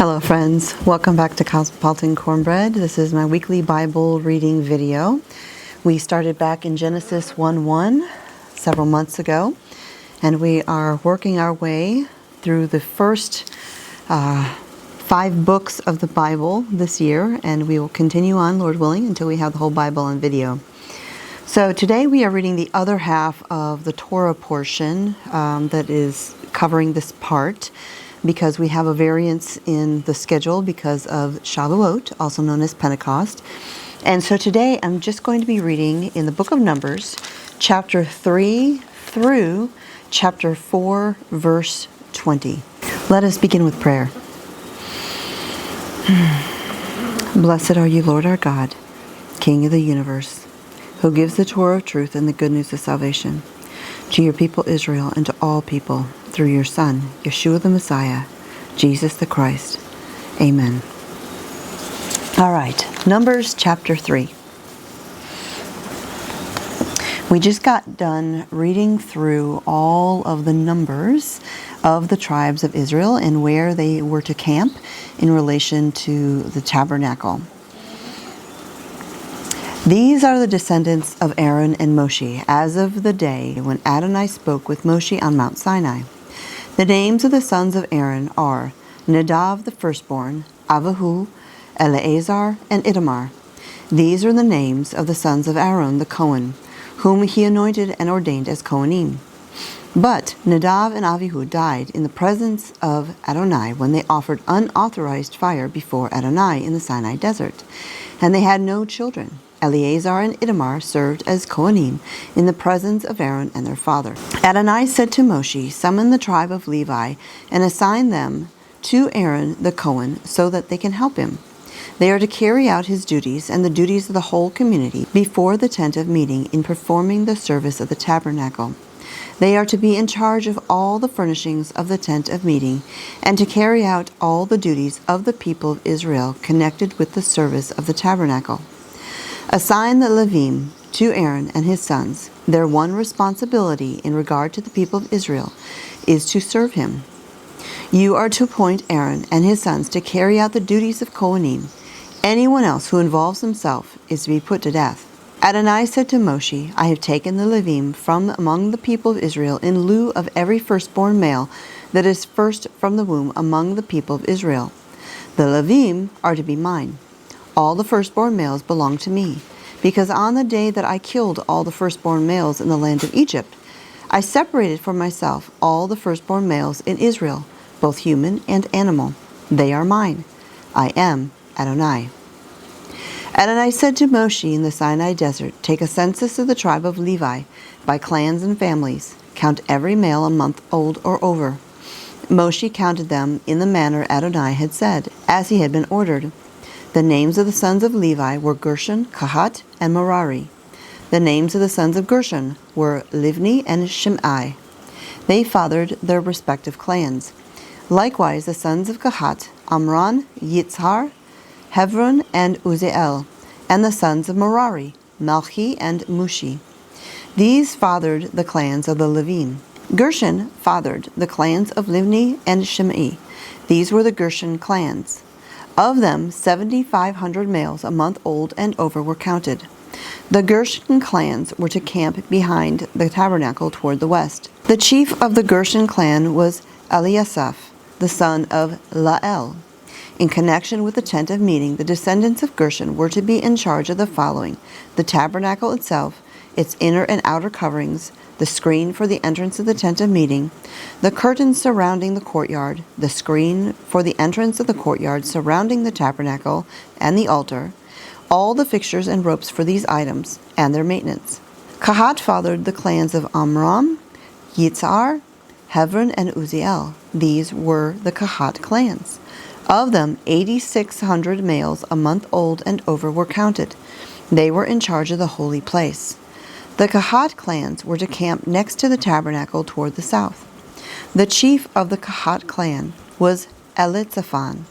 Hello friends, welcome back to Cosmopolitan Cornbread. This is my weekly Bible reading video. We started back in Genesis 1:1 several months ago, and we are working our way through the first 5 books of the Bible this year, and we will continue on, Lord willing, until we have the whole Bible on video. So today we are reading the other half of the Torah portion that is covering this part, because we have a variance in the schedule because of Shavuot, also known as Pentecost. And so today I'm just going to be reading in the book of Numbers, chapter 3 through chapter 4, verse 20. Let us begin with prayer. Blessed are you, Lord our God, King of the universe, who gives the Torah of truth and the good news of salvation to your people Israel and to all people, through your Son, Yeshua the Messiah, Jesus the Christ. Amen. All right, Numbers chapter 3. We just got done reading through all of the numbers of the tribes of Israel and where they were to camp in relation to the tabernacle. These are the descendants of Aaron and Moshe as of the day when ADONAI spoke with Moshe on Mount Sinai. The names of the sons of Aaron are Nadav the firstborn, Avihu, Eleazar, and Ithamar. These are the names of the sons of Aaron the Cohen, whom he anointed and ordained as Kohanim. But Nadav and Avihu died in the presence of ADONAI when they offered unauthorized fire before ADONAI in the Sinai desert, and they had no children. Eleazar and Ithamar served as Kohanim in the presence of Aaron and their father. ADONAI said to Moshe, "Summon the tribe of Levi and assign them to Aaron the Cohen so that they can help him. They are to carry out his duties and the duties of the whole community before the tent of meeting in performing the service of the tabernacle. They are to be in charge of all the furnishings of the tent of meeting and to carry out all the duties of the people of Israel connected with the service of the tabernacle. Assign the Levim to Aaron and his sons. Their one responsibility in regard to the people of Israel is to serve him. You are to appoint Aaron and his sons to carry out the duties of Kohanim. Anyone else who involves himself is to be put to death." ADONAI said to Moshe, "I have taken the Levim from among the people of Israel in lieu of every firstborn male that is first from the womb among the people of Israel. The Levim are to be mine. All the firstborn males belong to me, because on the day that I killed all the firstborn males in the land of Egypt, I separated for myself all the firstborn males in Israel, both human and animal. They are mine. I am ADONAI." ADONAI said to Moshe in the Sinai desert, "Take a census of the tribe of Levi by clans and families. Count every male a month old or over." Moshe counted them in the manner ADONAI had said, as he had been ordered. The names of the sons of Levi were Gershon, Kahat, and Merari. The names of the sons of Gershon were Livni and Shimei. They fathered their respective clans. Likewise, the sons of Kahat, Amram, Yitzhar, Hebron, and Uziel, and the sons of Merari, Malchi and Mushi. These fathered the clans of the Levim. Gershon fathered the clans of Livni and Shimei. These were the Gershon clans. Of them, 7,500 males a month old and over were counted. The Gershon clans were to camp behind the tabernacle toward the west. The chief of the Gershon clan was Eliasaph, the son of Lael. In connection with the tent of meeting, the descendants of Gershon were to be in charge of the following: the tabernacle itself, its inner and outer coverings, the screen for the entrance of the tent of meeting, the curtains surrounding the courtyard, the screen for the entrance of the courtyard surrounding the tabernacle and the altar, all the fixtures and ropes for these items, and their maintenance. Kahat fathered the clans of Amram, Yitzhar, Hebron, and Uziel. These were the Kahat clans. Of them, 8,600 males a month old and over were counted. They were in charge of the holy place. The Kahat clans were to camp next to the tabernacle toward the south. The chief of the Kahat clan was Elitzaphan,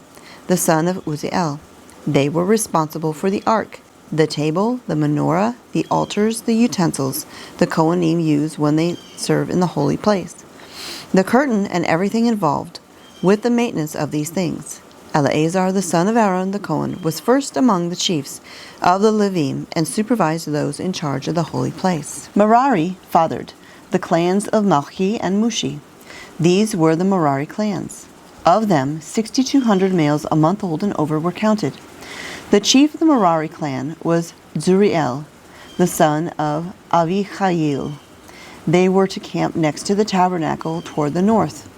the son of Uziel. They were responsible for the ark, the table, the menorah, the altars, the utensils the Kohanim use when they serve in the holy place, the curtain and everything involved with the maintenance of these things. Eleazar the son of Aaron the Cohen was first among the chiefs of the Levim and supervised those in charge of the holy place. Merari fathered the clans of Malchi and Mushi. These were the Merari clans. Of them, 6,200 males a month old and over were counted. The chief of the Merari clan was Zuriel, the son of Avichail. They were to camp next to the tabernacle toward the north.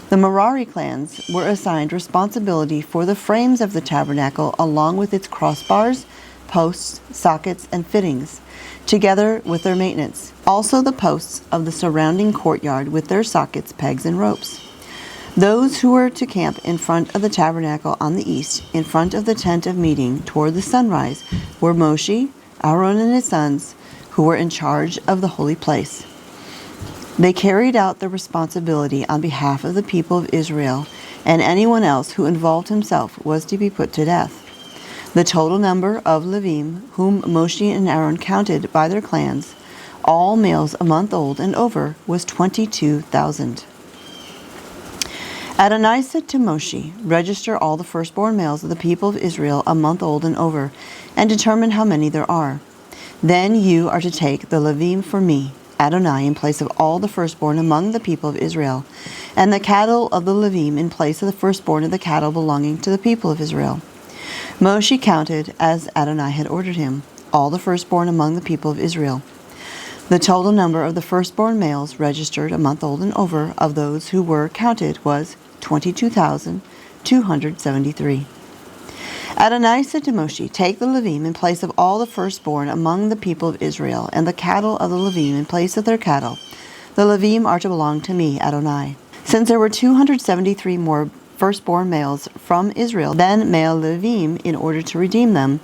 The Merari clans were assigned responsibility for the frames of the tabernacle along with its crossbars, posts, sockets, and fittings, together with their maintenance. Also the posts of the surrounding courtyard with their sockets, pegs, and ropes. Those who were to camp in front of the tabernacle on the east, in front of the tent of meeting toward the sunrise, were Moshe, Aaron and his sons, who were in charge of the holy place. They carried out their responsibility on behalf of the people of Israel, and anyone else who involved himself was to be put to death. The total number of Levim, whom Moshe and Aaron counted by their clans, all males a month old and over, was 22,000. Adonai said to Moshe, "Register all the firstborn males of the people of Israel a month old and over, and determine how many there are. Then you are to take the Levim for me, Adonai, in place of all the firstborn among the people of Israel, and the cattle of the Levim in place of the firstborn of the cattle belonging to the people of Israel." Moshe counted, as Adonai had ordered him, all the firstborn among the people of Israel. The total number of the firstborn males registered a month old and over of those who were counted was 22,273. Adonai said to Moshe, "Take the Levim in place of all the firstborn among the people of Israel, and the cattle of the Levim in place of their cattle. The Levim are to belong to me, Adonai." Since there were 273 more firstborn males from Israel than male Levim, in order to redeem them,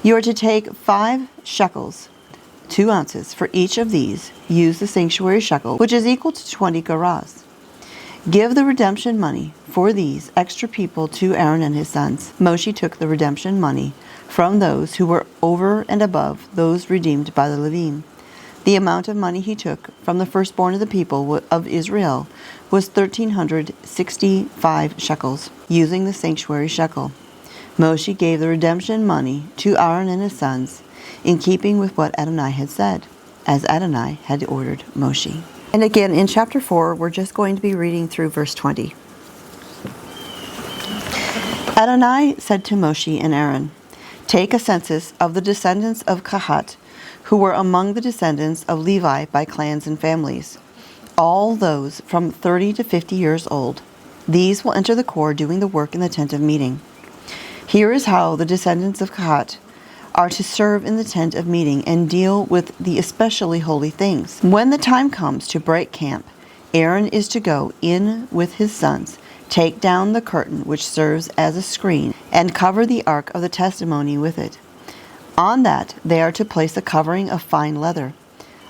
you are to take 5 shekels, 2 ounces, for each of these. Use the sanctuary shekel, which is equal to 20 gerahs. Give the redemption money for these extra people to Aaron and his sons. Moshe took the redemption money from those who were over and above those redeemed by the Levim. The amount of money he took from the firstborn of the people of Israel was 1,365 shekels, using the sanctuary shekel. Moshe gave the redemption money to Aaron and his sons, in keeping with what Adonai had said, as Adonai had ordered Moshe. And again, in chapter 4, we're just going to be reading through verse 20. Adonai said to Moshe and Aaron, "Take a census of the descendants of Kahat, who were among the descendants of Levi by clans and families, all those from 30 to 50 years old. These will enter the corps doing the work in the tent of meeting. Here is how the descendants of Kahat are to serve in the tent of meeting and deal with the especially holy things. When the time comes to break camp, Aaron is to go in with his sons, take down the curtain which serves as a screen, and cover the ark of the testimony with it. On that they are to place a covering of fine leather.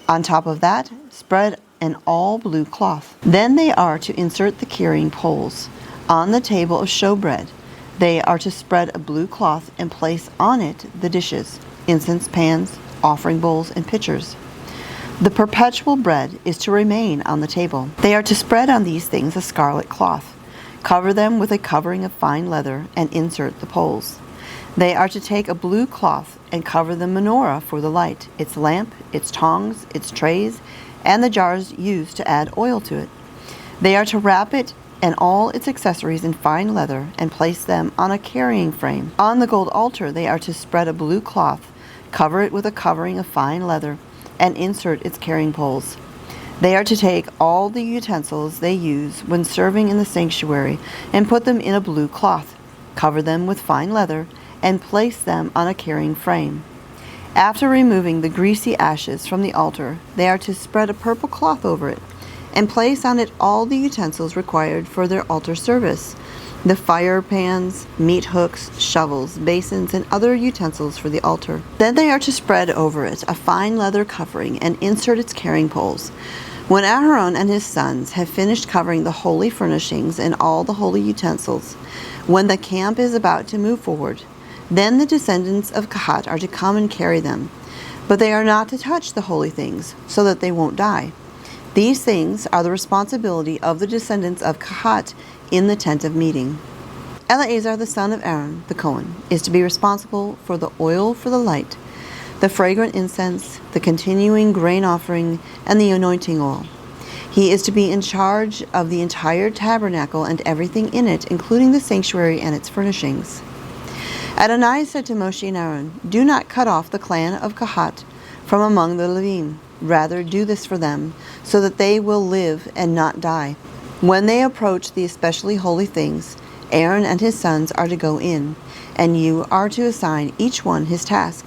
On top of that, spread an all-blue cloth. Then they are to insert the carrying poles. On the table of showbread, they are to spread a blue cloth and place on it the dishes, incense pans, offering bowls, and pitchers. The perpetual bread is to remain on the table. They are to spread on these things a scarlet cloth, cover them with a covering of fine leather, and insert the poles. They are to take a blue cloth and cover the menorah for the light, its lamp, its tongs, its trays, and the jars used to add oil to it. They are to wrap it and all its accessories in fine leather and place them on a carrying frame. On the gold altar they are to spread a blue cloth, cover it with a covering of fine leather, and insert its carrying poles. They are to take all the utensils they use when serving in the sanctuary and put them in a blue cloth, cover them with fine leather, and place them on a carrying frame. After removing the greasy ashes from the altar, they are to spread a purple cloth over it, and place on it all the utensils required for their altar service, the fire pans, meat hooks, shovels, basins, and other utensils for the altar. Then they are to spread over it a fine leather covering and insert its carrying poles. When Aaron and his sons have finished covering the holy furnishings and all the holy utensils, when the camp is about to move forward, then the descendants of Kahat are to come and carry them, but they are not to touch the holy things, so that they won't die. These things are the responsibility of the descendants of Kahat in the tent of meeting. Eleazar the son of Aaron, the Cohen, is to be responsible for the oil for the light, the fragrant incense, the continuing grain offering, and the anointing oil. He is to be in charge of the entire tabernacle and everything in it, including the sanctuary and its furnishings. ADONAI said to Moshe and Aaron, "Do not cut off the clan of Kahat from among the Levim. Rather, do this for them, so that they will live and not die. When they approach the especially holy things, Aaron and his sons are to go in, and you are to assign each one his task.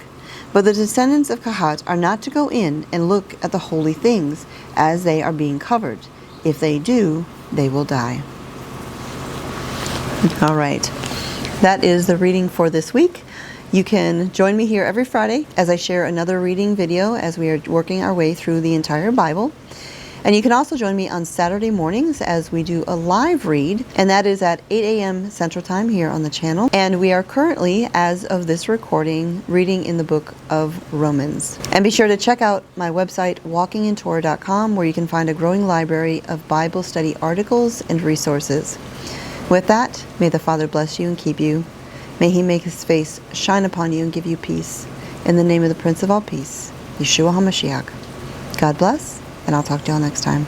But the descendants of Kahat are not to go in and look at the holy things as they are being covered. If they do, they will die." All right. That is the reading for this week. You can join me here every Friday as I share another reading video as we are working our way through the entire Bible. And you can also join me on Saturday mornings as we do a live read, and that is at 8 a.m. Central Time here on the channel. And we are currently, as of this recording, reading in the book of Romans. And be sure to check out my website, walkingintorah.com, where you can find a growing library of Bible study articles and resources. With that, may the Father bless you and keep you. May He make His face shine upon you and give you peace. In the name of the Prince of all Peace, Yeshua HaMashiach. God bless, and I'll talk to y'all next time.